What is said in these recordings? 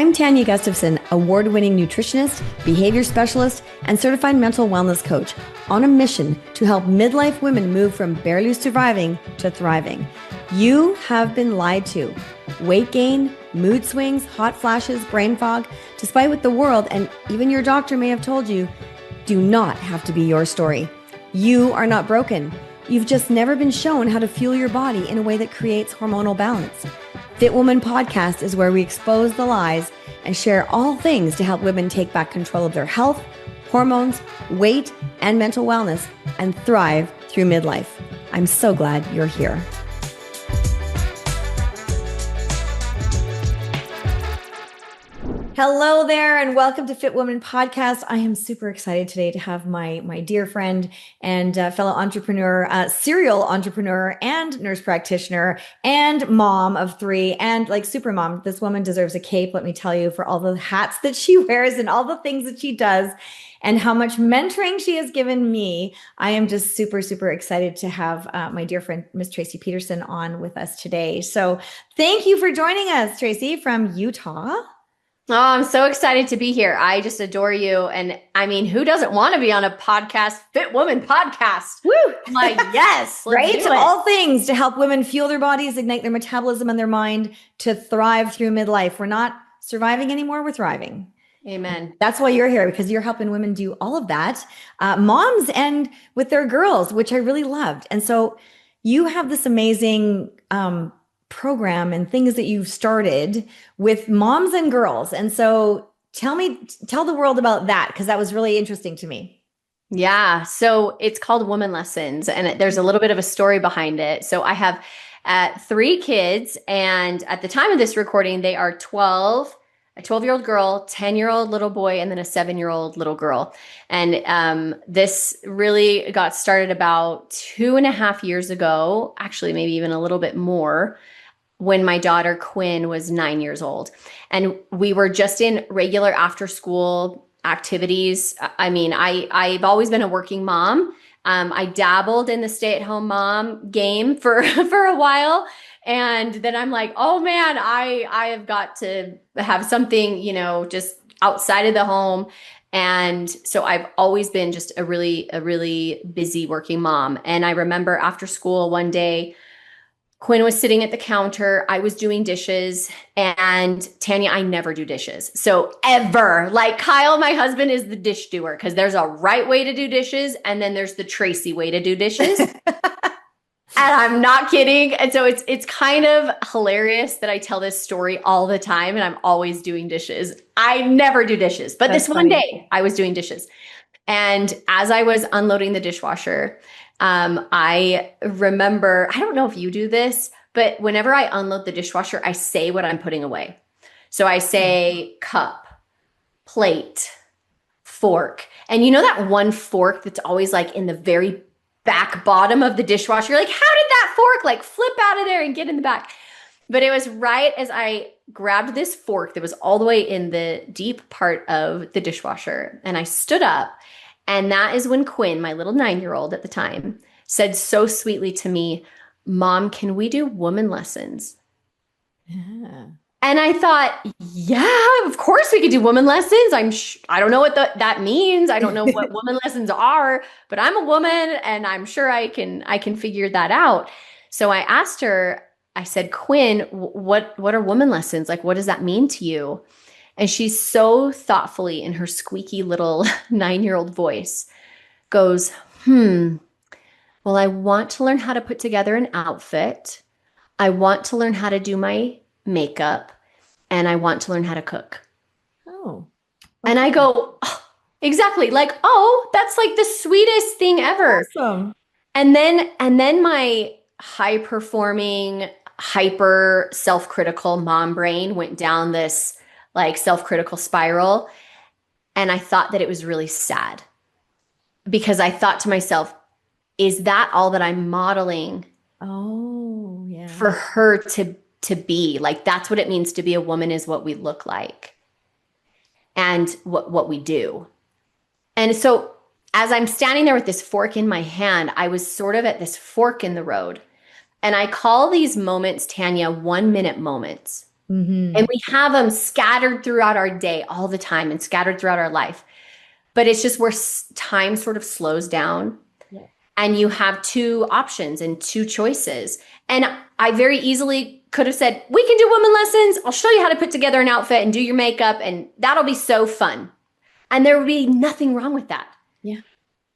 I'm Tania Gustafson, award-winning nutritionist, behavior specialist, and certified mental wellness coach on a mission to help midlife women move from barely surviving to thriving. You have been lied to. Weight gain, mood swings, hot flashes, brain fog, despite what the world and even your doctor may have told you, do not have to be your story. You are not broken. You've just never been shown how to fuel your body in a way that creates hormonal balance. Fit Woman Podcast is where we expose the lies and share all things to help women take back control of their health, hormones, weight, and mental wellness and thrive through midlife. I'm so glad you're here. Hello there and welcome to Fit Woman Podcast. I am super excited today to have my dear friend and fellow entrepreneur, serial entrepreneur and nurse practitioner and mom of three and like super mom. This woman deserves a cape, let me tell you, for all the hats that she wears and all the things that she does and how much mentoring she has given me. I am just super, super excited to have my dear friend, Miss Traci Peterson on with us today. So thank you for joining us, Traci from Utah. Oh, I'm so excited to be here. I just adore you. And I mean, who doesn't want to be on a podcast, Fit Woman Podcast? Woo! I'm like, yes, right? All things to help women fuel their bodies, ignite their metabolism and their mind to thrive through midlife. We're not surviving anymore, we're thriving. Amen. That's why you're here, because you're helping women do all of that, moms and with their girls, which I really loved. And so you have this amazing program and things that you've started with moms and girls. And so tell the world about that, because that was really interesting to me. Yeah. So it's called Woman Lessons, and there's a little bit of a story behind it. So I have 3 kids, and at the time of this recording, they are 12, a 12-year-old girl, 10-year-old little boy, and then a 7-year-old little girl. And this really got started about 2.5 years ago, actually, maybe even a little bit more, when my daughter Quinn was 9 years old. And we were just in regular after school activities. I mean, I've always been a working mom. I dabbled in the stay-at-home mom game for a while. And then I'm like, oh man, I have got to have something, just outside of the home. And so I've always been just a really busy working mom. And I remember after school one day, Quinn was sitting at the counter. I was doing dishes, and Tania, I never do dishes. So ever, like Kyle, my husband, is the dish doer, because there's a right way to do dishes, and then there's the Traci way to do dishes. And I'm not kidding. And so it's kind of hilarious that I tell this story all the time, and I'm always doing dishes. I never do dishes, but That's this one day I was doing dishes. And as I was unloading the dishwasher, I remember, I don't know if you do this, but whenever I unload the dishwasher, I say what I'm putting away. So I say cup, plate, fork. And you know that one fork that's always like in the very back bottom of the dishwasher? You're like, how did that fork like flip out of there and get in the back? But it was right as I grabbed this fork that was all the way in the deep part of the dishwasher, and I stood up. And that is when Quinn, my little 9-year-old at the time, said so sweetly to me, Mom, can we do woman lessons? Yeah. And I thought, yeah, of course we could do woman lessons. I don't know what that means. I don't know what woman lessons are, but I'm a woman and I'm sure I can figure that out. So I asked her, I said, Quinn, what are woman lessons? Like, what does that mean to you? And she's so thoughtfully, in her squeaky little 9-year-old voice, goes, well, I want to learn how to put together an outfit. I want to learn how to do my makeup, and I want to learn how to cook. Oh. Okay. And I go, oh, exactly. Like, oh, that's like the sweetest thing ever. Awesome. And then my high performing, hyper self-critical mom brain went down this like self-critical spiral. And I thought that it was really sad, because I thought to myself, is that all that I'm modeling? Oh, yeah. For her to be like, that's what it means to be a woman, is what we look like and what we do. And so as I'm standing there with this fork in my hand, I was sort of at this fork in the road. And I call these moments, Tania, 1-minute moments. Mm-hmm. And we have them scattered throughout our day all the time and scattered throughout our life. But it's just where time sort of slows down Yeah. and you have two options and two choices. And I very easily could have said, we can do women lessons. I'll show you how to put together an outfit and do your makeup, and that'll be so fun. And there would be nothing wrong with that. Yeah.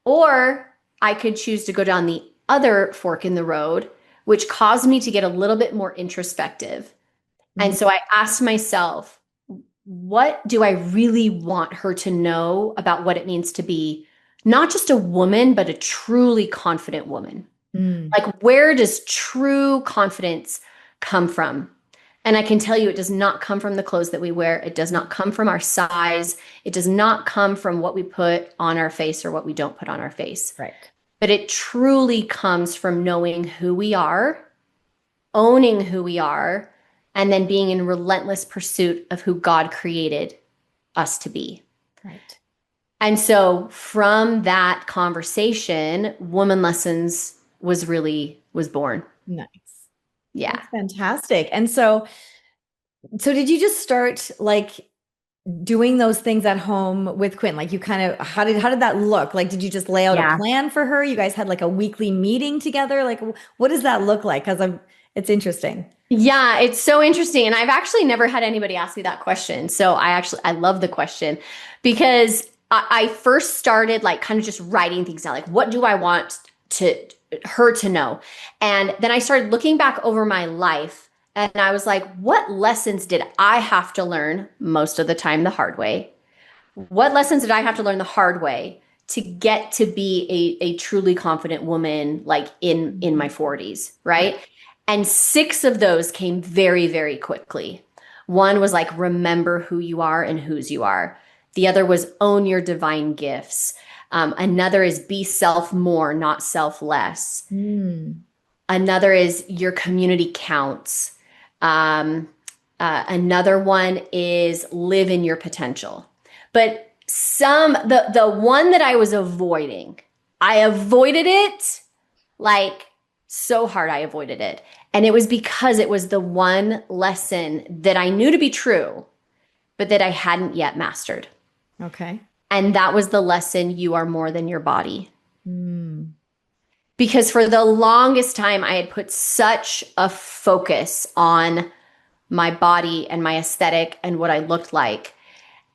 Or I could choose to go down the other fork in the road, which caused me to get a little bit more introspective. And so I asked myself, what do I really want her to know about what it means to be not just a woman, but a truly confident woman? Mm. Like, where does true confidence come from? And I can tell you, it does not come from the clothes that we wear. It does not come from our size. It does not come from what we put on our face or what we don't put on our face. Right. But it truly comes from knowing who we are, owning who we are, and then being in relentless pursuit of who God created us to be. Right. And so from that conversation, Woman Lessons was born. Nice. Yeah. That's fantastic. And so did you just start like doing those things at home with Quinn? Like you kind of, how did that look? Like, did you just lay out Yeah. a plan for her? You guys had like a weekly meeting together? Like, what does that look like? It's interesting. Yeah, it's so interesting. And I've actually never had anybody ask me that question. So I love the question because I first started like kind of just writing things down. Like, what do I want her to know? And then I started looking back over my life and I was like, what lessons did I have to learn, most of the time the hard way? What lessons did I have to learn the hard way to get to be a truly confident woman, like in my 40s, right? And 6 of those came very, very quickly. One was like, remember who you are and whose you are. The other was own your divine gifts. Another is be self more, not self less. Another is your community counts. Another one is live in your potential. But the one that I was avoiding, I avoided it like so hard. I avoided it. And it was because it was the one lesson that I knew to be true, but that I hadn't yet mastered. Okay. And that was the lesson, you are more than your body. Because for the longest time, I had put such a focus on my body and my aesthetic and what I looked like.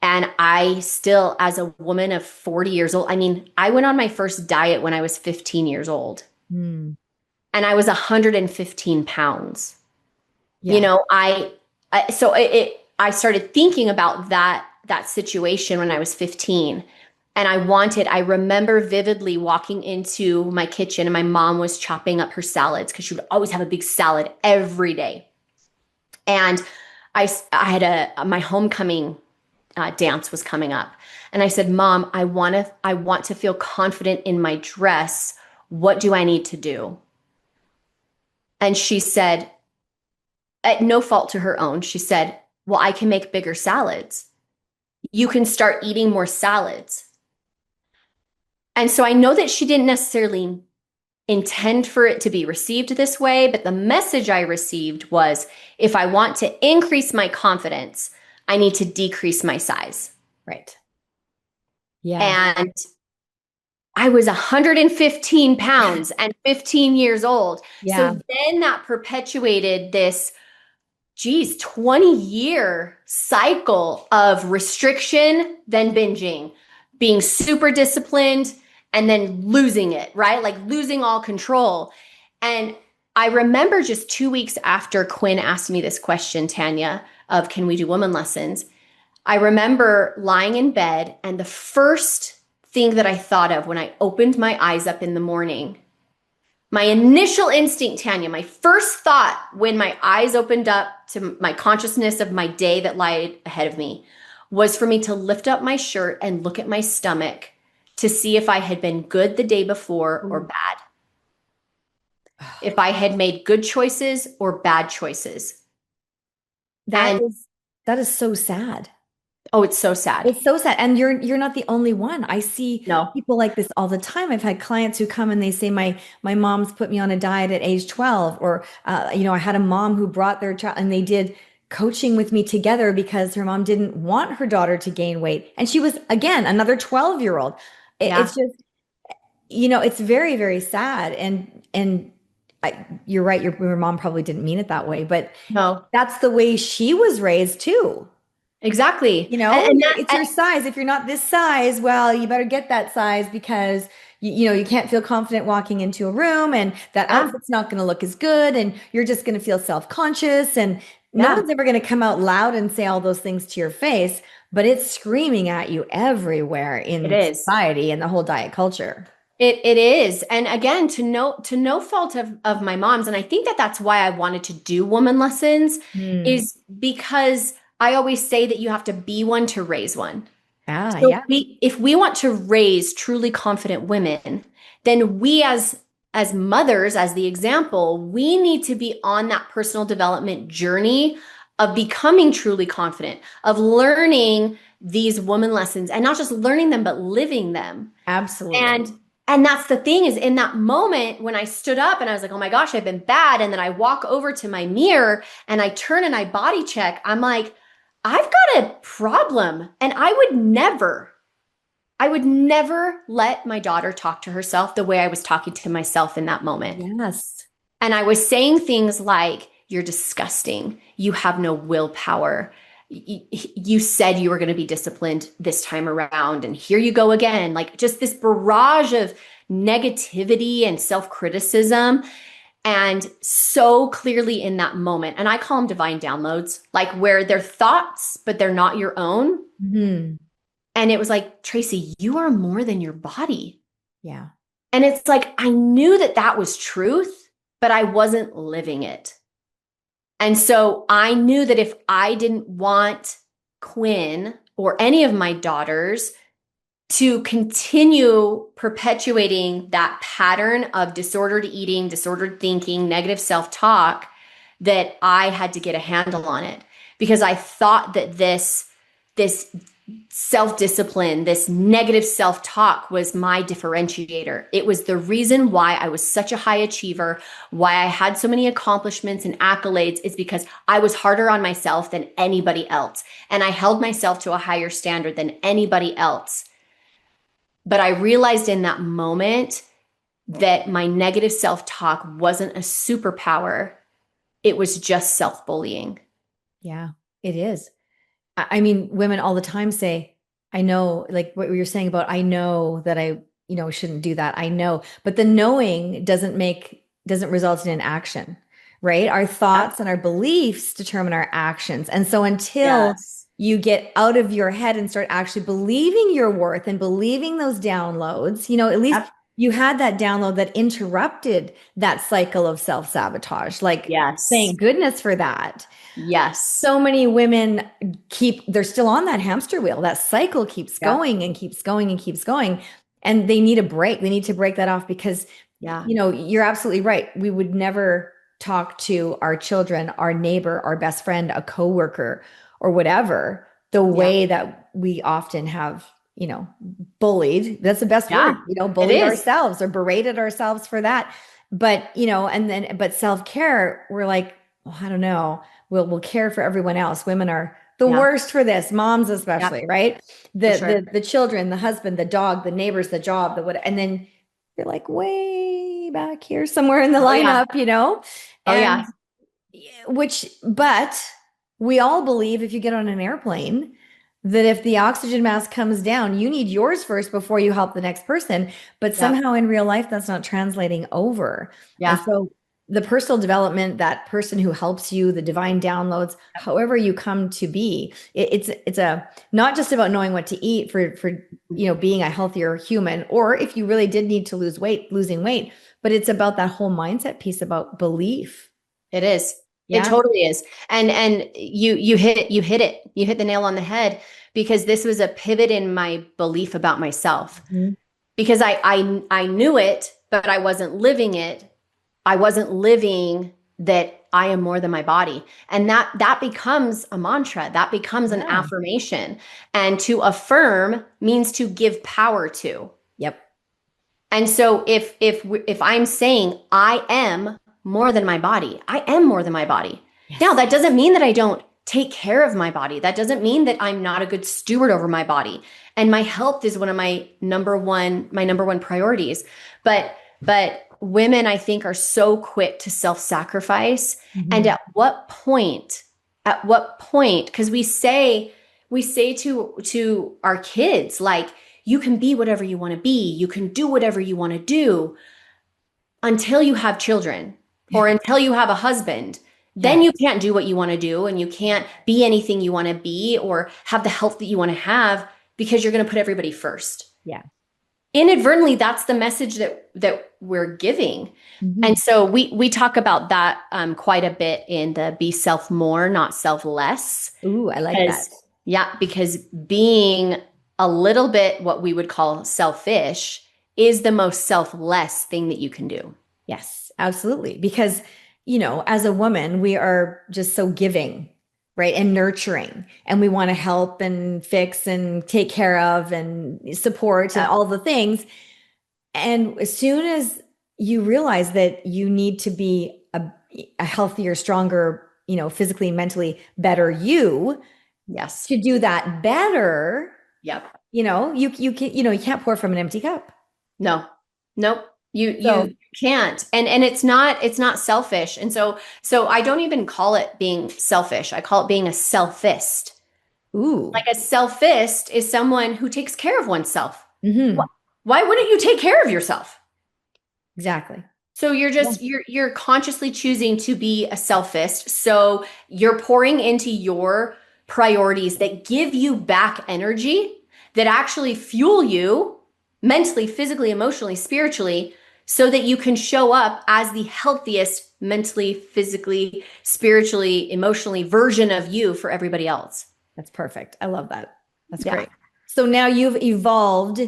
And I still, as a woman of 40 years old, I mean, I went on my first diet when I was 15 years old. And I was 115 pounds. Yeah. You know, I started thinking about that situation when I was 15. And I remember vividly walking into my kitchen and my mom was chopping up her salads because she would always have a big salad every day. And I had my homecoming dance was coming up. And I said, Mom, I want to feel confident in my dress. What do I need to do? And she said, at no fault to her own, she said, well, I can make bigger salads. You can start eating more salads. And so I know that she didn't necessarily intend for it to be received this way, but the message I received was, if I want to increase my confidence, I need to decrease my size. Right. Yeah. And I was 115 pounds and 15 years old. Yeah. So then that perpetuated this, 20-year cycle of restriction, then binging, being super disciplined, and then losing it, right? Like losing all control. And I remember just 2 weeks after Quinn asked me this question, Tanya, of can we do woman lessons? I remember lying in bed, and the first thing that I thought of when I opened my eyes up in the morning, my initial instinct, Tanya, my first thought when my eyes opened up to my consciousness of my day that lied ahead of me was for me to lift up my shirt and look at my stomach to see if I had been good the day before or bad. If I had made good choices or bad choices. That is so sad. Oh, it's so sad. It's so sad. And you're not the only one. I see No. people like this all the time. I've had clients who come and they say, my mom's put me on a diet at age 12, or I had a mom who brought their child and they did coaching with me together because her mom didn't want her daughter to gain weight. And she was, again, another 12-year-old. It's Yeah. just, it's very, very sad. And you're right. Your mom probably didn't mean it that way, but No, that's the way she was raised too. exactly. And It's your size. If you're not this size, well, you better get that size because you can't feel confident walking into a room and that yeah, outfit's not going to look as good and you're just going to feel self-conscious and no yeah, one's ever going to come out loud and say all those things to your face, but it's screaming at you everywhere it in is. society and the whole diet culture. It is. And again, to no fault of my mom's, and I think that that's why I wanted to do woman lessons Hmm. is because I always say that you have to be one to raise one. Ah, So yeah. if we want to raise truly confident women, then we as mothers, as the example, we need to be on that personal development journey of becoming truly confident, of learning these woman lessons and not just learning them, but living them. Absolutely. And that's the thing is in that moment when I stood up and I was like, oh my gosh, I've been bad. And then I walk over to my mirror and I turn and I body check. I'm like, I've got a problem. And I would never let my daughter talk to herself the way I was talking to myself in that moment. Yes. And I was saying things like, you're disgusting. You have no willpower. You said you were going to be disciplined this time around. And here you go again. Like just this barrage of negativity and self criticism. And so clearly in that moment, and I call them divine downloads, like where they're thoughts, but they're not your own. Hmm. And it was like, Traci, you are more than your body. Yeah. And it's like, I knew that that was truth, but I wasn't living it. And so I knew that if I didn't want Quinn or any of my daughters to continue perpetuating that pattern of disordered eating, disordered thinking, negative self talk, that I had to get a handle on it because I thought that this self-discipline, this negative self-talk was my differentiator. It was the reason why I was such a high achiever, why I had so many accomplishments and accolades is because I was harder on myself than anybody else. And I held myself to a higher standard than anybody else. But I realized in that moment that my negative self-talk wasn't a superpower. It was just self-bullying. Yeah, it is. I mean, women all the time say, I know, like what you're saying about, I know that I shouldn't do that. I know, but the knowing doesn't result in an action, right? Our Yeah. thoughts and our beliefs determine our actions. And so until Yes. you get out of your head and start actually believing your worth and believing those downloads, at least Yep. you had that download that interrupted that cycle of self-sabotage. Like, Yes. thank goodness for that. Yes. So many women they're still on that hamster wheel. That cycle keeps Yep. going and keeps going and keeps going. And they need a break. They need to break that off because, Yeah. you're absolutely right. We would never talk to our children, our neighbor, our best friend, a coworker, or whatever, the Yeah. way that we often have, bullied. That's the best Yeah. word, It bullied is. ourselves or berated ourselves for that. But, but self-care, we're like, well, I don't know. We'll care for everyone else. Women are the Yeah. worst for this, moms Yep. especially, right? For The sure. the children, the husband, the dog, the neighbors, the job, the what, and then you're like way back here somewhere in the Oh yeah. lineup. Oh And yeah. but we all believe if you get on an airplane that if the oxygen mask comes down, you need yours first before you help the next person. But Yep. somehow in real life, that's not translating over. And Yeah. so the personal development, that person who helps you, the divine downloads, however you come to be, it's a not just about knowing what to eat for being a healthier human, or if you really did need to losing weight, but it's about that whole mindset piece about belief. It is. It Yeah. totally is. And you hit it. You hit it. You hit the nail on the head because this was a pivot in my belief about myself. Mhm. Because I knew it, but I wasn't living it. I wasn't living that I am more than my body. And that becomes a mantra. That becomes an Yeah. affirmation. And to affirm means to give power to. Yep. And so if I'm saying I am more than my body, I am more than my body. Now Yes. that doesn't mean that I don't take care of my body. That doesn't mean that I'm not a good steward over my body. And my health is one of my number one priorities. But women, I think, are so quick to self-sacrifice. And at what point, because we say to our kids, like, you can be whatever you want to be, you can do whatever you want to do until you have children or until you have a husband. Then you can't do what you want to do, and you can't be anything you want to be or have the health that you want to have, because you're going to put everybody first. Yeah. Inadvertently, that's the message that we're giving. And so we talk about that quite a bit in the Be Self More, Not Self Less. Ooh, I like that. Yeah, because being a little bit what we would call selfish is the most selfless thing that you can do. Yes, absolutely. Because, as a woman, we are just so giving, right? And nurturing, and we want to help and fix and take care of and support and all the things. And as soon as you realize that you need to be a healthier, stronger, physically, mentally better you, yes, to do that better. Yep. You can, you can't pour from an empty cup. No, nope. You can't. And it's not selfish. And so I don't even call it being selfish. I call it being a selfist. Ooh. Like, a selfist is someone who takes care of oneself. Mm-hmm. Why wouldn't you take care of yourself? Exactly. So you're consciously choosing to be a selfist. So you're pouring into your priorities that give you back energy, that actually fuel you mentally, physically, emotionally, spiritually, so that you can show up as the healthiest mentally, physically, spiritually, emotionally version of you for everybody else. That's perfect. I love that. That's great. So now you've evolved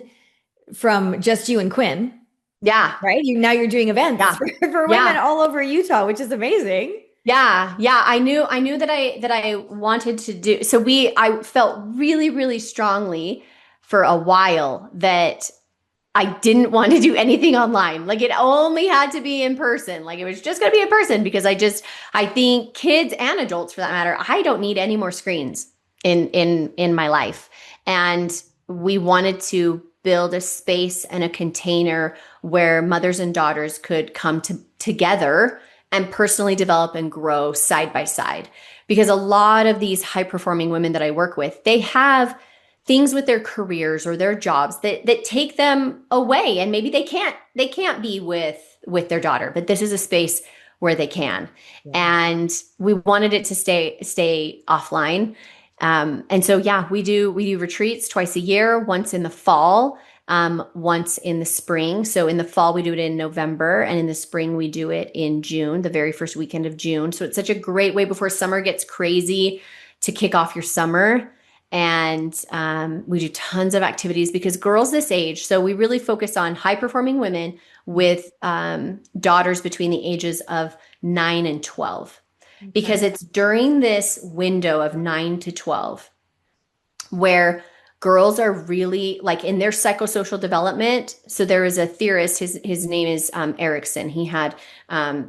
from just you and Quinn. Yeah. Right? Now you're doing events for women all over Utah, which is amazing. Yeah. Yeah. I knew that I wanted to do. So I felt really, really strongly for a while that I didn't want to do anything online. Like, it only had to be in person. Like, it was just going to be in person, because I think kids and adults, for that matter, I don't need any more screens in my life. And we wanted to build a space and a container where mothers and daughters could come together and personally develop and grow side by side. Because a lot of these high performing women that I work with, they have things with their careers or their jobs that take them away, and maybe they can't be with their daughter, but this is a space where they can. And we wanted it to stay offline. And so, we do retreats twice a year, once in the fall, once in the spring. So in the fall, we do it in November, and in the spring, we do it in June, the very first weekend of June. So it's such a great way before summer gets crazy to kick off your summer. And we do tons of activities, because girls this age, so we really focus on high performing women with daughters between the ages of 9 and 12. Because it's during this window of 9 to 12 where girls are really, like, in their psychosocial development. So there is a theorist, his name is Erickson. He had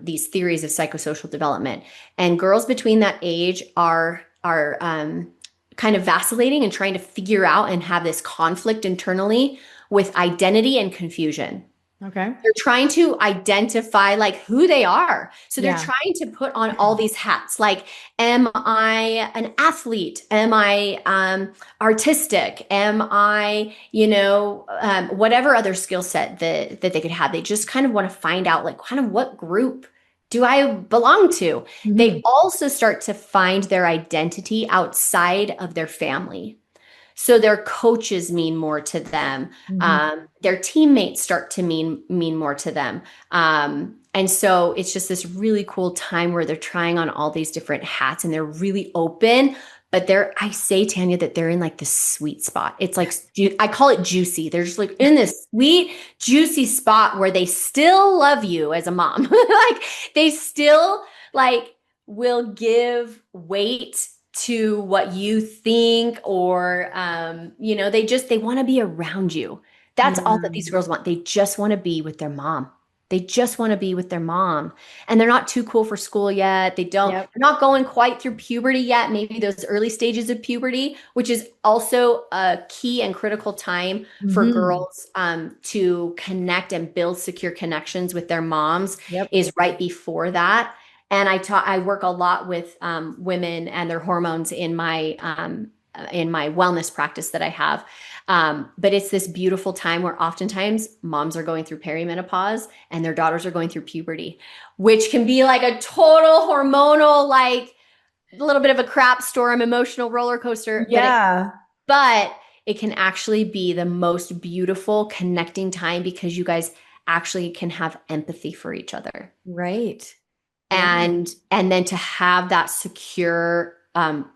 these theories of psychosocial development, and girls between that age are kind of vacillating and trying to figure out and have this conflict internally with identity and confusion. Okay. They're trying to identify, like, who they are. So they're trying to put on all these hats. Like, am I an athlete? Am I artistic? Am I, whatever other skill set that they could have. They just kind of want to find out, like, kind of what group do I belong to? Mm-hmm. They also start to find their identity outside of their family. So their coaches mean more to them. Mm-hmm. Their teammates start to mean more to them. And so it's just this really cool time where they're trying on all these different hats, and they're really open. But I say, Tanya, that they're in, like, the sweet spot. It's like, I call it juicy. They're just, like, in this sweet, juicy spot where they still love you as a mom. Like, they still, like, will give weight to what you think, or, they want to be around you. That's all that these girls want. They just want to be with their mom. They just want to be with their mom, and they're not too cool for school yet. They're Yep. not going quite through puberty yet, maybe those early stages of puberty, which is also a key and critical time for Hmm. girls to connect and build secure connections with their moms Yep. is right before that. And I work a lot with women and their hormones in my wellness practice that I have. But it's this beautiful time where oftentimes moms are going through perimenopause and their daughters are going through puberty, which can be like a total hormonal, like a little bit of a crap storm, emotional roller coaster. Yeah. But it can actually be the most beautiful connecting time because you guys actually can have empathy for each other, Right. Yeah. and then to have that secure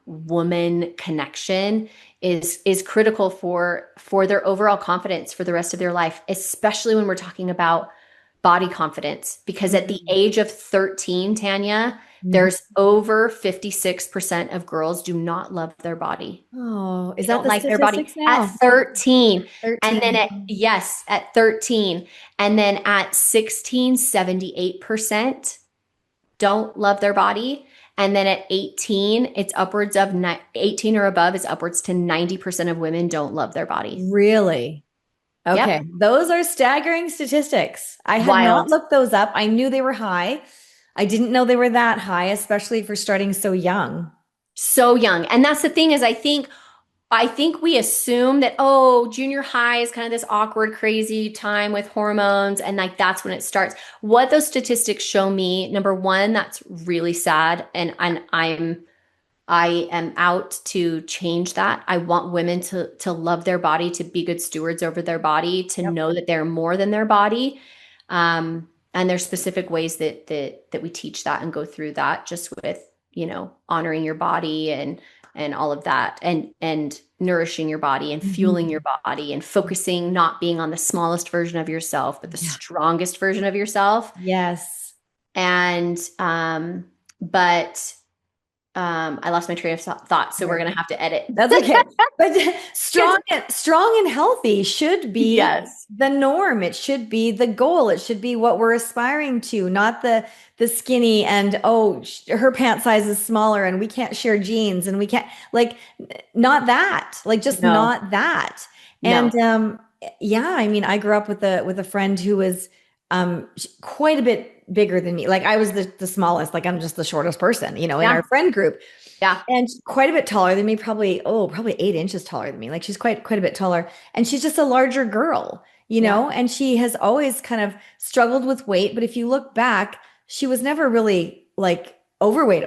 woman connection is critical for their overall confidence for the rest of their life, especially when we're talking about body confidence, because at the age of 13, Tanya, Mhm. there's over 56% of girls do not love their body. Oh, is They that don't the like their body statistics at now? 13. And then 13. at 13. And then at 16, 78% don't love their body. And then at 18, it's upwards of 18 or above, is upwards to 90% of women don't love their body. Really? Yep. Okay. Those are staggering statistics. I had not Wild. looked those up. I knew they were high. I didn't know they were that high, especially for starting so young. So young. And that's the thing is I think we assume that, oh, junior high is kind of this awkward, crazy time with hormones, and like that's when it starts. What those statistics show me, number one, that's really sad, and I am out to change that. I want women to love their body, to be good stewards over their body, to Yep. know that they're more than their body. And there's specific ways that we teach that and go through that, just with, honoring your body and all of that, and nourishing your body and fueling your Mhm. body and focusing, not being on the smallest version of yourself, but the Yeah. strongest version of yourself. Yes. And but I lost my train of thought, so we're Right. gonna have to edit. That's okay. But Yes. strong and healthy should be Yes. the norm. It should be the goal. It should be what we're aspiring to, not the skinny and oh, her pant size is smaller and we can't share jeans and we can't like not that. Like just No, not that. And no. yeah, I mean, I grew up with a friend who was quite a bit bigger than me. Like I was the smallest, like I'm just the shortest person, in our Yeah. friend group. Yeah. And quite a bit taller than me, probably 8 inches taller than me. Like she's quite a bit taller. And she's just a larger girl, Yeah. and she has always kind of struggled with weight. But if you look back, she was never really like overweight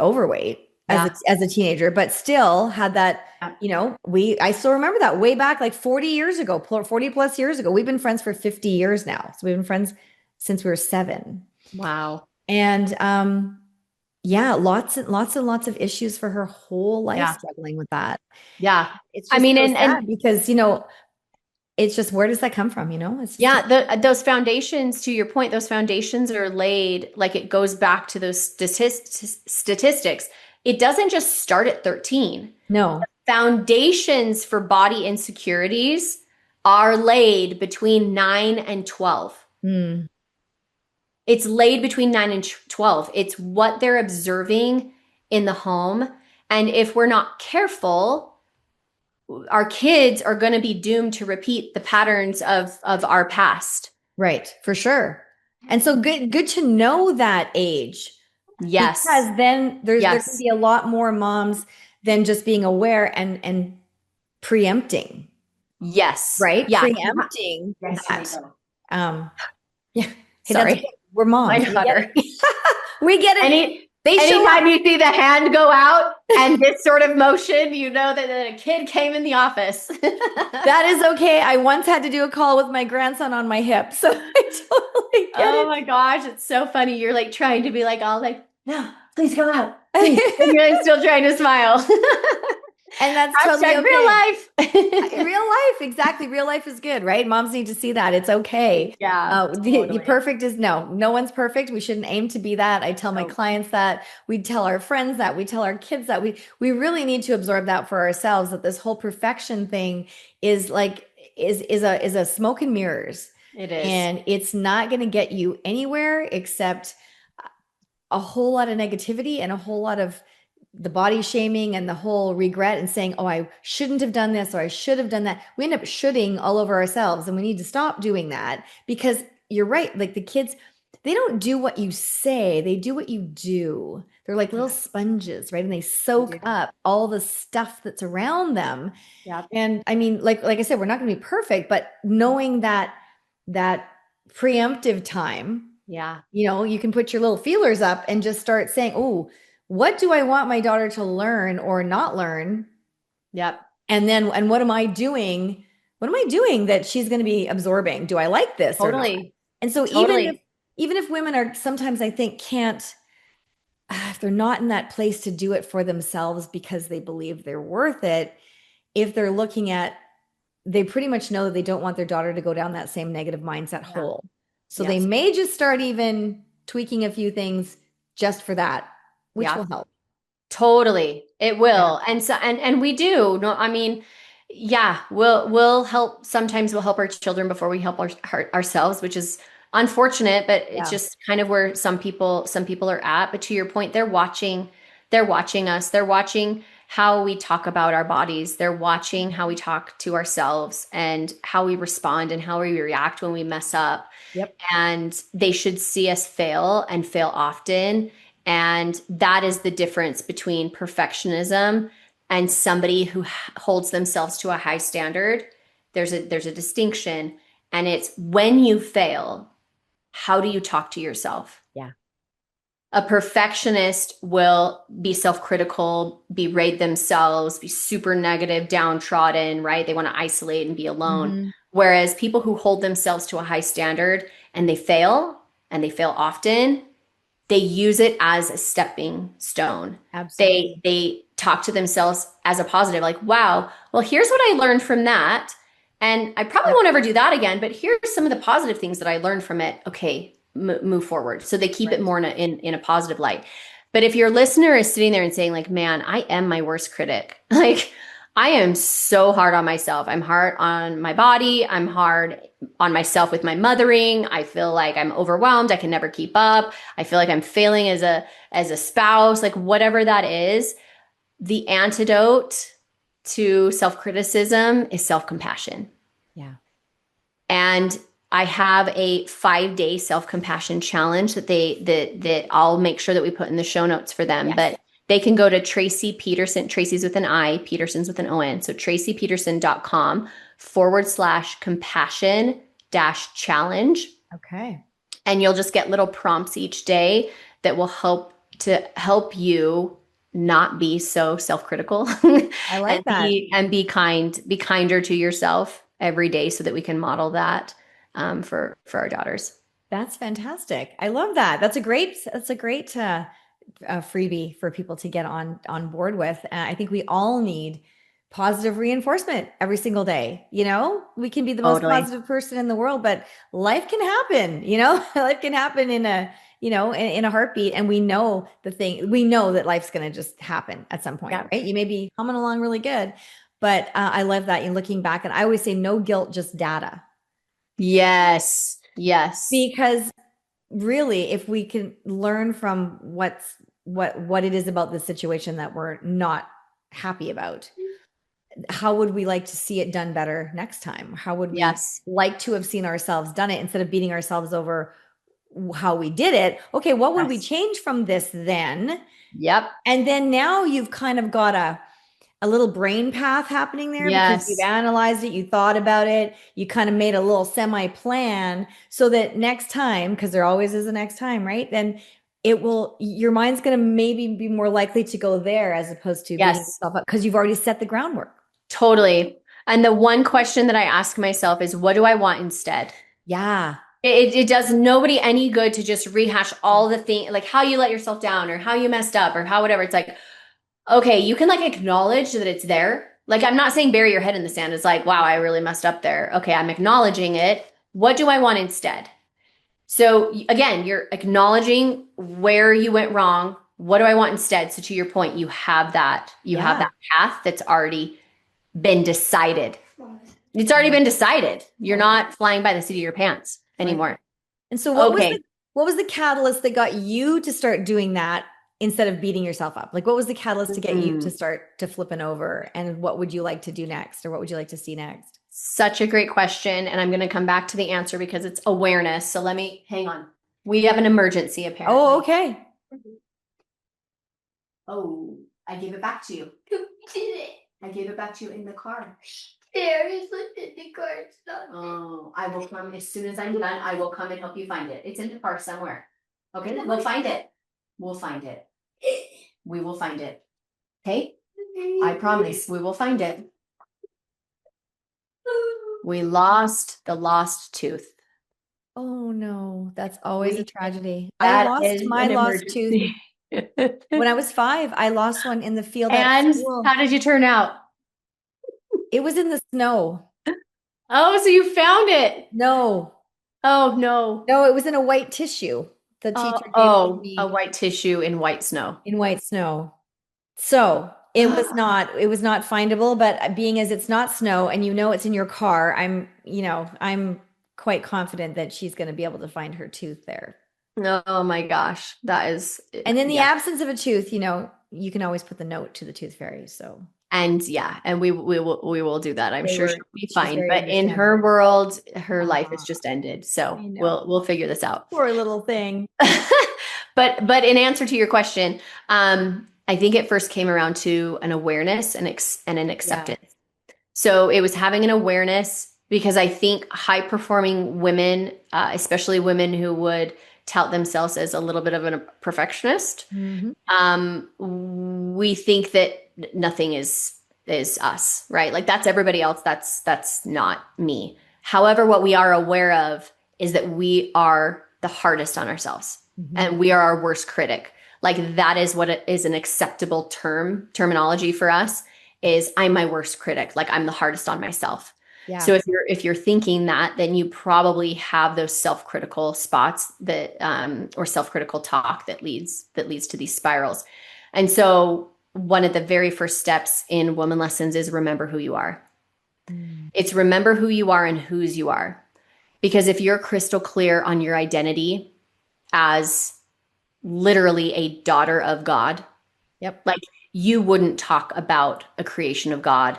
as Yeah. a teenager, but still had that, Yeah. I still remember that way back like 40 years ago, 40 plus years ago. We've been friends for 50 years now. So we've been friends since we were 7. Wow. And yeah, lots and lots of issues for her whole life Yeah. struggling with that. Yeah. It's I just mean, so and sad because, it's just where does that come from, It's just yeah, those foundations, to your point, those foundations are laid, like it goes back to those statistics. It doesn't just start at 13. no. Foundations for body insecurities are laid between 9 and 12. Mm, It's laid between 9 and 12. It's what they're observing in the home. And if we're not careful, our kids are going to be doomed to repeat the patterns of our past. right, for sure. And so good to know that age Yes. because then there can Yes. be a lot more moms than just being aware and preempting, Yes. right? Yeah. Preempting Yes, that. Um, yeah. Hey, that's okay. sorry. We're My moms. We get daughter. it. We get it. They show Anytime up. you see the hand go out and this sort of motion, you know that a kid came in the office. That is okay. I once had to do a call with my grandson on my hip, so I totally get Oh it. my gosh, it's so funny. You're like trying to be like all like, no, please come out. Please. And you're like still trying to smile. And that's totally Hashtag okay. real life. Real life, exactly. Real life is good, right? Moms need to see that. It's okay. Yeah, The totally. perfect is no one's perfect. We shouldn't aim to be that. I tell my Oh, clients that, we tell our friends that, we tell our kids that we really need to absorb that for ourselves, that this whole perfection thing is like is a smoke and mirrors. It is. And it's not going to get you anywhere except a whole lot of negativity and a whole lot of the body shaming and the whole regret and saying, oh, I shouldn't have done this or I should have done that. We end up shoulding all over ourselves, and we need to stop doing that, because you're right. Like the kids, they don't do what you say, they do what you do. They're like little sponges, right? And they soak up all the stuff that's around them. Yeah. And I mean, like I said, we're not going to be perfect, but knowing that preemptive time, Yeah. you can put your little feelers up and just start saying, oh, what do I want my daughter to learn or not learn? Yep. And what am I doing? What am I doing that she's going to be absorbing? Do I like this or not? Totally. And so Totally. even if women are sometimes, I think, can't, if they're not in that place to do it for themselves because they believe they're worth it, if they're looking at, they pretty much know that they don't want their daughter to go down that same negative mindset hole. So they may just start even tweaking a few things just for that, which will help. Totally. It will. And so, and we do. No, I mean, yeah, we'll help. Sometimes we'll help our children before we help ourselves, which is unfortunate, but it's just kind of where some people are at. But to your point, they're watching us. They're watching how we talk about our bodies. They're watching how we talk to ourselves and how we respond and how we react when we mess up. Yep. And they should see us fail and fail often. And that is the difference between perfectionism and somebody who holds themselves to a high standard. There's a distinction, and it's when you fail, how do you talk to yourself? Yeah. A perfectionist will be self-critical, berate themselves, be super negative, downtrodden, right? They want to isolate and be alone. Mm-hmm. Whereas people who hold themselves to a high standard and they fail often, they use it as a stepping stone. Absolutely. They talk to themselves as a positive, like, wow, well, here's what I learned from that. And I probably won't ever do that again, but here's some of the positive things that I learned from it. Okay, move forward. So they keep it more in a positive light. But if your listener is sitting there and saying like, man, I am my worst critic. Like, I am so hard on myself. I'm hard on my body. I'm hard on myself with my mothering. I feel like I'm overwhelmed. I can never keep up. I feel like I'm failing as a spouse, like whatever that is. The antidote to self-criticism is self-compassion. Yeah. And I have a 5-day self-compassion challenge that I'll make sure that we put in the show notes for them. Yes. But they can go to Traci Peterson, Traci's with an I, Peterson's with an O-N. So tracipeterson.com/compassion-challenge. Okay. And you'll just get little prompts each day that will help you not be so self-critical. I like that. And be kinder to yourself every day so that we can model that for our daughters. That's fantastic. I love that. That's a great freebie for people to get on board with. I think we all need positive reinforcement every single day. We can be the most positive person in the world, but life can happen, life can happen in a heartbeat. And we know that life's going to just happen at some point, right? You may be humming along really good, but I love that. You're looking back, and I always say no guilt, just data. Yes. Because really, if we can learn from what it is about the situation that we're not happy about, how would we like to see it done better next time? How would we like to have seen ourselves done it, instead of beating ourselves over how we did it? Okay, what would we change from this then? Yep. And then now you've kind of got a little brain path happening there, because you've analyzed it, you thought about it, you kind of made a little semi-plan, so that next time, because there always is a next time, right? Then your mind's going to maybe be more likely to go there, as opposed to beating yourself up, because you've already set the groundwork. Totally. And the one question that I ask myself is, what do I want instead? Yeah. It does nobody any good to just rehash all the things, like how you let yourself down or how you messed up or how whatever. It's like, okay, you can like acknowledge that it's there. Like, I'm not saying bury your head in the sand. It's like, wow, I really messed up there. Okay, I'm acknowledging it. What do I want instead? So again, you're acknowledging where you went wrong. What do I want instead? So to your point, you have that path that's already been decided. It's already been decided. You're not flying by the seat of your pants anymore. Right. And so what was the catalyst that got you to start doing that instead of beating yourself up? Like, what was the catalyst to get you to start to flipping over? And what would you like to do next? Or what would you like to see next? Such a great question. And I'm going to come back to the answer because it's awareness. So let me hang on. We have an emergency apparently. Oh, okay. Oh, I gave it back to you. Who did it? I gave it back to you in the car. There is in the car. It's not. Oh, I will come as soon as I'm done. I will come and help you find it. It's in the car somewhere. Okay, then we'll find it. We'll find it. We will find it. Okay? I promise we will find it. We lost the lost tooth. Oh no, that's always a tragedy. That I lost my lost tooth when I was 5. I lost one in the field at school. How did you turn out? It was in the snow. Oh, so you found it? No. Oh no. No, it was in a white tissue. The teacher gave it to me. A white tissue in white snow. In white snow. So it was not findable, but being as it's not snow and it's in your car, I'm quite confident that she's going to be able to find her tooth there. Oh my gosh. That is. And in the absence of a tooth, you can always put the note to the tooth fairy. So. And we will do that. I'm sure she'll be fine. But in her world, her life has just ended. So we'll figure this out. Poor little thing. But in answer to your question, I think it first came around to an awareness and an acceptance. Yeah. So it was having an awareness because I think high performing women, especially women who would tout themselves as a little bit of a perfectionist, we think that nothing is us, right? Like that's everybody else. That's not me. However, what we are aware of is that we are the hardest on ourselves and we are our worst critic. Like that is what it is an acceptable terminology for us is I'm my worst critic. Like I'm the hardest on myself. Yeah. So if you're thinking that, then you probably have those self-critical spots that or self-critical talk that leads to these spirals. And so one of the very first steps in Woman Lessons is remember who you are. It's remember who you are and whose you are. Because if you're crystal clear on your identity as literally a daughter of God, like you wouldn't talk about a creation of God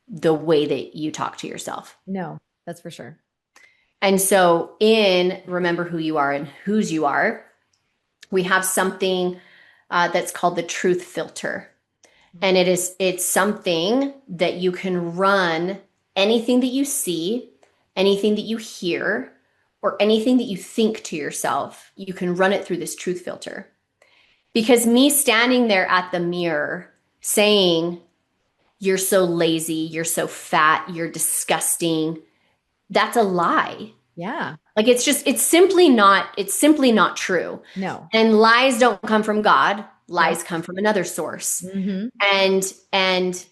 the way that you talk to yourself. No, that's for sure. And so in remember who you are and whose you are, we have something that's called the truth filter. And it's something that you can run anything that you see, anything that you hear, or anything that you think to yourself, you can run it through this truth filter. Because me standing there at the mirror saying, you're so lazy, you're so fat, you're disgusting, that's a lie. Yeah. Like it's simply not true. No. And lies don't come from God. Lies come from another source. And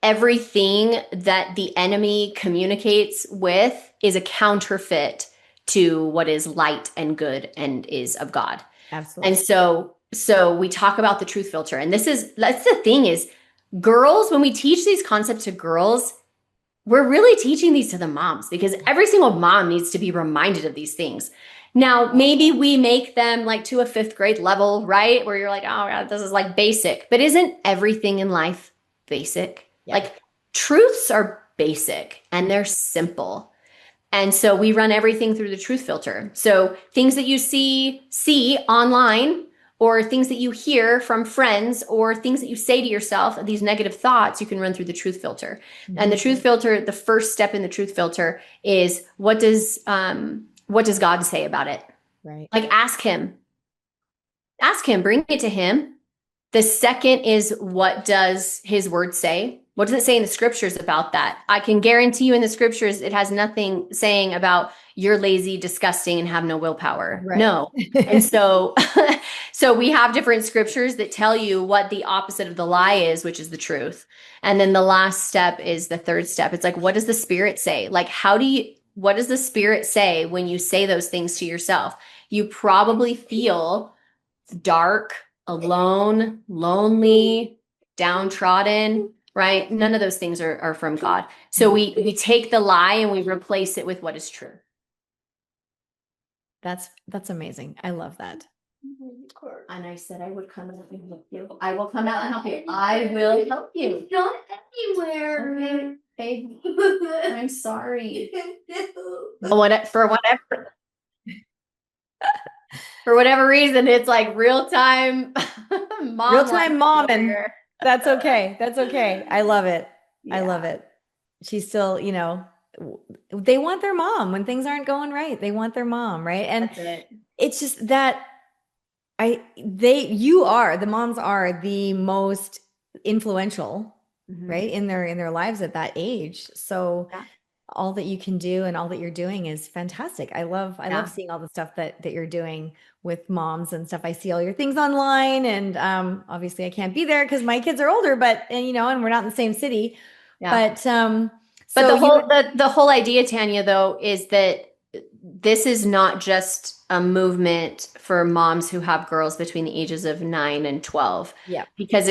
everything that the enemy communicates with is a counterfeit to what is light and good and is of God. Absolutely. And so we talk about the truth filter. And that's the thing is girls, when we teach these concepts to girls, we're really teaching these to the moms because every single mom needs to be reminded of these things. Now, maybe we make them like to a 5th grade level, right? Where you're like, oh, God, this is like basic. But isn't everything in life basic? Yeah. Like truths are basic and they're simple. And so we run everything through the truth filter. So things that you see online or things that you hear from friends or things that you say to yourself, these negative thoughts, you can run through the truth filter. And the truth filter, the first step in the truth filter is what does God say about it? Right. Like ask him, bring it to him. The second is what does his word say? What does it say in the scriptures about that? I can guarantee you in the scriptures, it has nothing saying about you're lazy, disgusting, and have no willpower. Right. No. And so we have different scriptures that tell you what the opposite of the lie is, which is the truth. And then the last step is the third step. It's like, what does the Spirit say? Like, what does the Spirit say when you say those things to yourself? You probably feel dark, alone, lonely, downtrodden. right? None of those things are from God. So we take the lie and we replace it with what is true. That's amazing. I love that. And I said I would come out and help you. I will come out and help you. I will help you. It's not anywhere. Okay, baby. I'm sorry. For whatever reason, it's like real time mom. Real time mom, and here. that's okay. That's okay. I love it. I love Yeah. it. She's still, they want their mom when things aren't going right. They want their mom, right? And That's it. it's just that the moms are the most influential, Mhm. right, in their lives at that age. So Yeah. all that you can do and all that you're doing is fantastic. I love Yeah. seeing all the stuff that you're doing with moms and stuff. I see all your things online, and obviously I can't be there because my kids are older, but and we're not in the same city. Yeah. But But so the whole idea, Tanya, though, is that this is not just a movement for moms who have girls between the ages of 9 and 12. Yeah. Because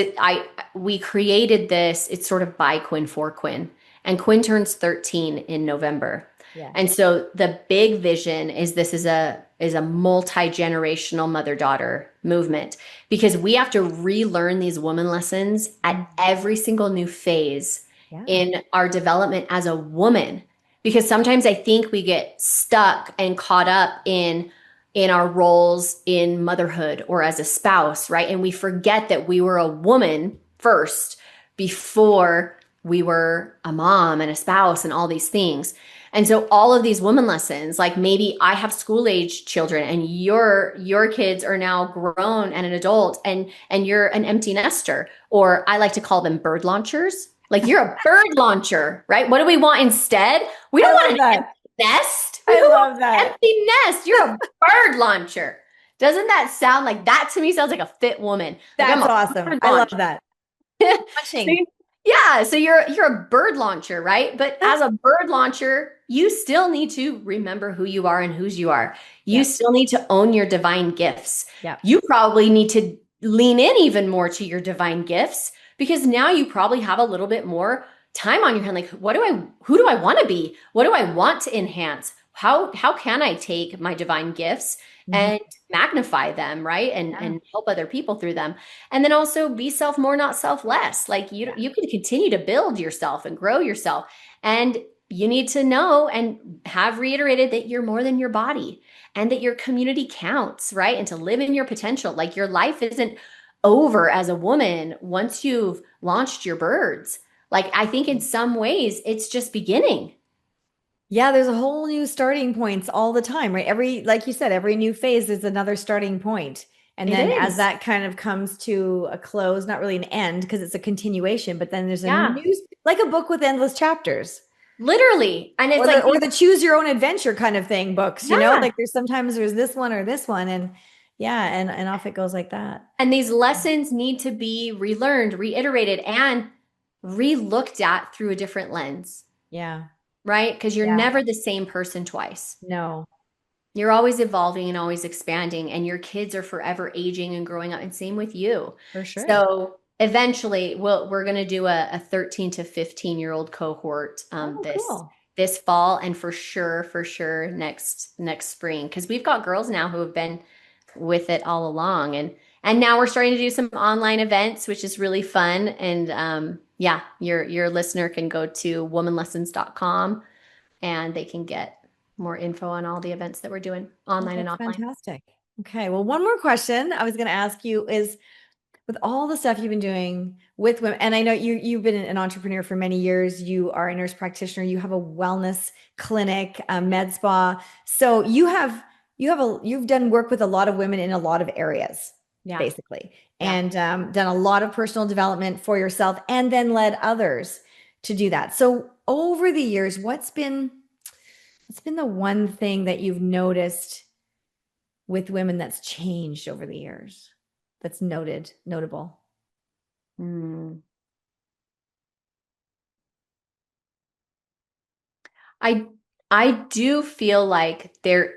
we created this, it's sort of by Quinn for Quinn. And Quinn turns 13 in November. Yeah. And so the big vision is this is a multi-generational mother-daughter movement, because we have to relearn these woman lessons at every single new phase Yeah. in our development as a woman. Because sometimes I think we get stuck and caught up in our roles in motherhood or as a spouse, right? And we forget that we were a woman first before we were a mom and a spouse and all these things. And so all of these woman lessons, like maybe I have school age children and your kids are now grown and an adult, and you're an empty nester, or I like to call them bird launchers. Like you're a bird launcher, right? What do we want instead? We don't want an empty nest. We don't want an empty nest. You're a bird launcher. Doesn't that sound like that? To me sounds like a fit woman. That's like, awesome. I love that. Yeah, so you're a bird launcher, right? But as a bird launcher, you still need to remember who you are and whose you are. You still need to own your divine gifts. Yeah. You probably need to lean in even more to your divine gifts, because now you probably have a little bit more time on your hand. Like, who do I want to be? What do I want to enhance? How can I take my divine gifts and magnify them, right? And help other people through them. And then also be self more, not self less. Like you can continue to build yourself and grow yourself. And you need to know and have reiterated that you're more than your body, and that your community counts, right? And to live in your potential. Like your life isn't over as a woman once you've launched your birds. Like I think in some ways it's just beginning. Yeah, there's a whole new starting points all the time, right? Like you said, every new phase is another starting point. And then as that kind of comes to a close, not really an end because it's a continuation, but then there's a new, like a book with endless chapters. Literally. And it's or the choose your own adventure kind of thing books, like there's this one or this one, and and off it goes like that. And these lessons need to be relearned, reiterated, and re-looked at through a different lens. Yeah. Right? Because you're never the same person twice. No. You're always evolving and always expanding, and your kids are forever aging and growing up, and same with you. For sure. So eventually we're going to do a 13 to 15-year-old cohort this fall, and for sure next spring, because we've got girls now who have been with it all along, and now we're starting to do some online events, which is really fun. And your listener can go to womanlessons.com and they can get more info on all the events that we're doing online and offline. Fantastic. Okay. Well, one more question I was going to ask you is, with all the stuff you've been doing with women, and I know you've been an entrepreneur for many years, you are a nurse practitioner, you have a wellness clinic, a med spa. So you've done work with a lot of women in a lot of areas, basically, and done a lot of personal development for yourself, and then led others to do that. So over the years, what's been the one thing that you've noticed with women that's changed over the years, that's notable? I do feel like there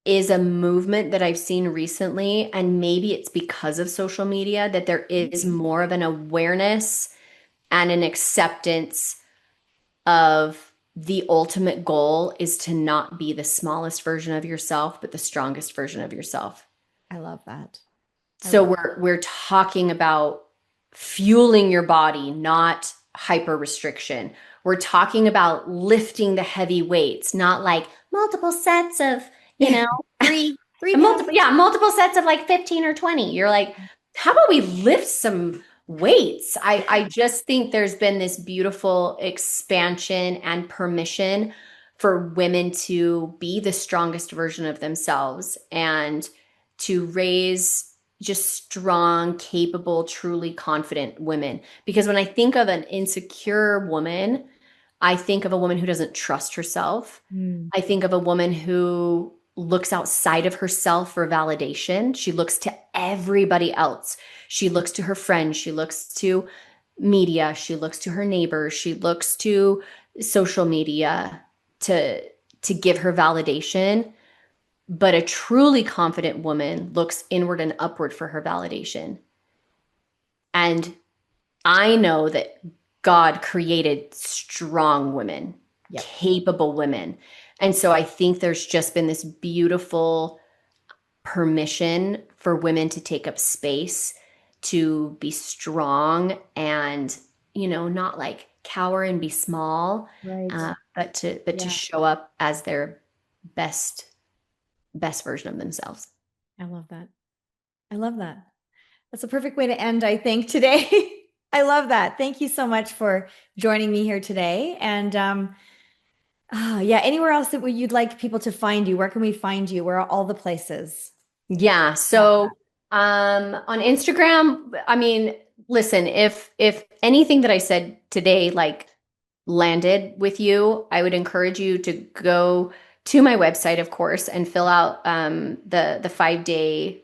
is a movement that I've seen recently, and maybe it's because of social media, that there is more of an awareness and an acceptance of the ultimate goal is to not be the smallest version of yourself, but the strongest version of yourself. I love that. So we're talking about fueling your body, not hyper restriction. We're talking about lifting the heavy weights, not like multiple sets of, three multiple sets of like 15 or 20. You're like, how about we lift some weights? I just think there's been this beautiful expansion and permission for women to be the strongest version of themselves and to raise just strong, capable, truly confident women. Because when I think of an insecure woman, I think of a woman who doesn't trust herself. I think of a woman who looks outside of herself for validation. She looks to everybody else. She looks to her friends. She looks to media. She looks to her neighbors. She looks to social media to give her validation. But a truly confident woman looks inward and upward for her validation. And I know that God created strong women, capable women. And so I think there's just been this beautiful permission for women to take up space, to be strong and, not like cower and be small, Right. but to show up as their best version of themselves. I love that. I love that. That's a perfect way to end, I think, today. I love that. Thank you so much for joining me here today. And anywhere else that you'd like people to find you? Where can we find you? Where are all the places? Yeah. So on Instagram, I mean, listen, if anything that I said today like landed with you, I would encourage you to go to my website, of course, and fill out the 5-day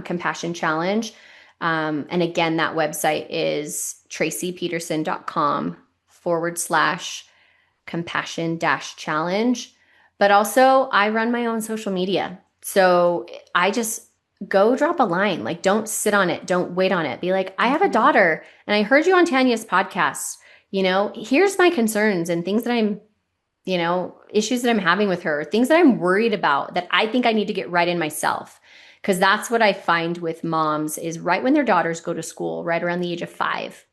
compassion challenge. And again, that website is tracipeterson.com/compassion-challenge. But also I run my own social media. So I just go drop a line. Like, don't sit on it. Don't wait on it. Be like, I have a daughter and I heard you on Tania's podcast. Here's my concerns and things that I'm, issues that I'm having with her, things that I'm worried about that I think I need to get right in myself. Because that's what I find with moms is right when their daughters go to school, right around the age of 5,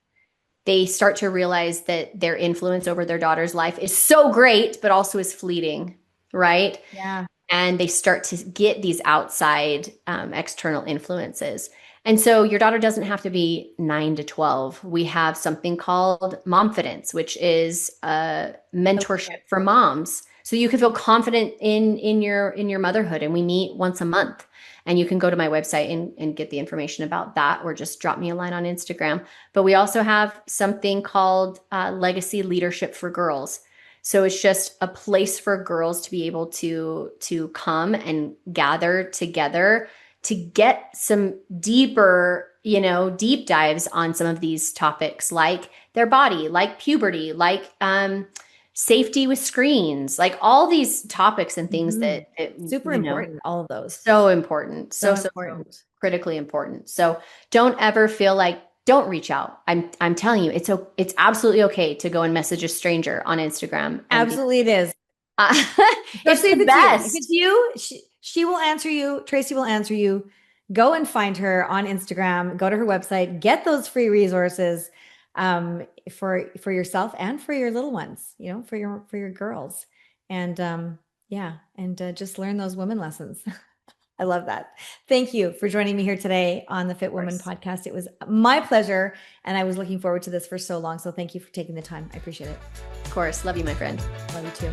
they start to realize that their influence over their daughter's life is so great, but also is fleeting, right? Yeah. And they start to get these outside external influences. And so your daughter doesn't have to be 9 to 12. We have something called Momfidence, which is a mentorship for moms. So you can feel confident in your motherhood. And we meet once a month. And you can go to my website and get the information about that, or just drop me a line on Instagram. But we also have something called Legacy Leadership for Girls. So it's just a place for girls to be able to come and gather together to get some deeper, deep dives on some of these topics, like their body, like puberty, like safety with screens, like all these topics and things that super important. All of those. So important. So important. So critically important. So don't ever feel like, don't reach out. I'm telling you, it's absolutely okay to go and message a stranger on Instagram. Absolutely it is. It's the best. If it's you, she will answer you. Traci will answer you. Go and find her on Instagram. Go to her website. Get those free resources for yourself and for your little ones. For your girls. And just learn those women lessons. I love that. Thank you for joining me here today on the Fit Woman podcast. It was my pleasure, and I was looking forward to this for so long. So thank you for taking the time. I appreciate it. Of course. Love you, my friend. Love you too.